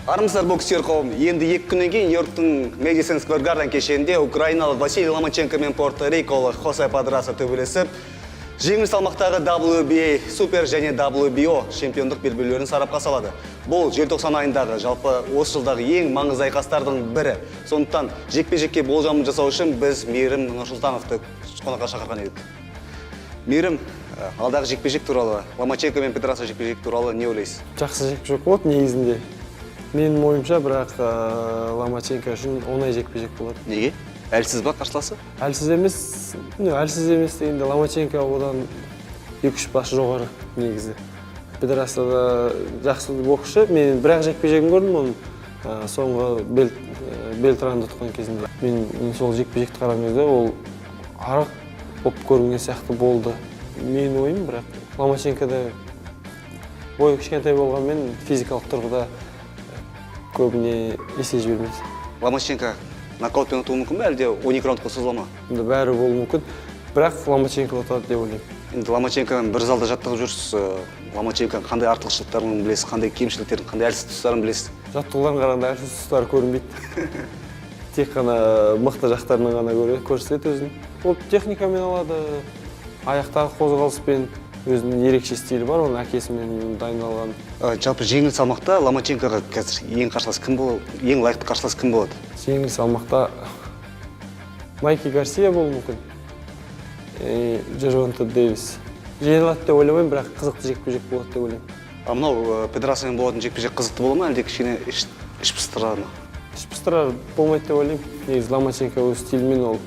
Армысыздар боксер қауым. Енді 2 күннен кейін Нью-Йорктың Мэдисон Сквер Гарден кешенінде украиналық Василий Ломаченко мен Порто-Риколық Хосе Падраса төбелесіп, жеңіл салмақтағы WBA, Супер және WBO чемпиондық белбеулерін сарапқа салады. Бұл желтоқсан айындағы, жалпы осы жылдағы ең маңызды айқастардың бірі. Сондықтан жекпе-жекке болжамын жасау үшін біз Мейірім Нұрсұлтановты қонаққа шақырған едік. Мейірім, алдағы жекпе-жек туралы, Ломаченко мен Педраса жекпе-жек туралы не ойлайсыз? Жақсы жекпе-жек болады негізінде. Менің ойымша, бірақ Ломаченко үшін оңай жекпе-жек болады. Неге? Әлсіз ба қарсыласы? Әлсіз емес дегенде Ломаченко одан 2-3 бас жоғары негізі. Педраса да жақсы боксшы. Мен бірақ жекпе-жегін көрдім оның соңғы Белтранды тұтқан кезінде. Мен сол жекпе-жекті қараған кезде ол арық болып көрінген сияқты болды. Менің ойым, бірақ Ломаченкода бойы кішкентай болғанмен физикалық тұрғыда көбіне есе жібермейді. Ломаченко нокаутпен ұтуы мүмкін бе, әлде 12 раундқа созыла ма? Бәрі болуы мүмкін, бірақ Ломаченко ұтады деп ойлаймын. Енді Ломаченконы бір залда жаттығып жүрсіз, Ломаченконың қандай артықшылықтарын білесіз, қандай кемшіліктерін, қандай әлсіз тұстарын білесіз? Жаттығуларын қарағанда әлсіз тұстары көрінбейді. Тек қана мықты жақтарынан ғана көрсетеді өзін. Ол техникамен алады, аяқтағы қозғалыспен өзінің ерекше стилі бар, оның әкесімен дайындалған. Жалпы жеңіл салмақта Ломаченкоға қазір ең лайықты қарсылас кім болады? Жеңіл салмақта Майки Гарсия болуы мүмкін. Джервонта Дэвис. Жеңілді деп ойламаймын, бірақ қызықты жекпе-жек болады деп ойлаймын. Мынау Педрасамен болатын жекпе-жек қызықты бола ма, әлде кішкене іш пыстырар ма? Іш пыстырар болмайды деп ойлаймын. Негізі Ломаченко өз стилімен ол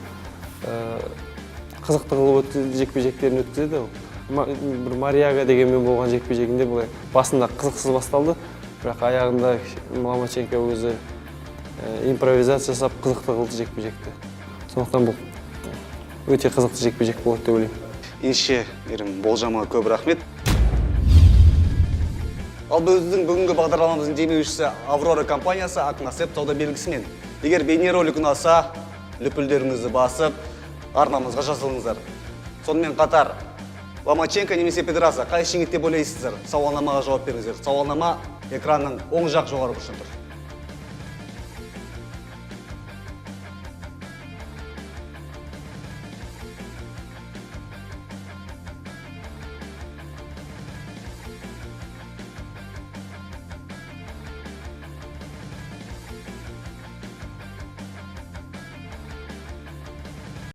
қызықты қылып жекпе-жектерін өткізеді. Бір Мариага дегенмен болған жекпе-жегінде басында қызықсыз басталды, бірақ аяғында Ломаченко өзі импровизация жасап қызықты қылды жекпе-жекті. Сондықтан бұл өте қызықты жекпе-жек болады деп ойлаймын. Ендеше, Мейірім, болжамға көп рахмет. Ал біздің бүгінгі бағдарламамыздың демеушісі Аврора компаниясы Акнасеп сауда белгісімен. Егер бейнеролик ұнаса, лүпілдеріңізді басып, арнамызға жазылыңыздар. Сонымен қатар Ломаченко немесе Педраса қайсы жеңеді деп ойлайсыздар? Сауалнамаға жауап беріңіздер. Сауалнама экранның оң жақ жоғарғы тұсында тұр.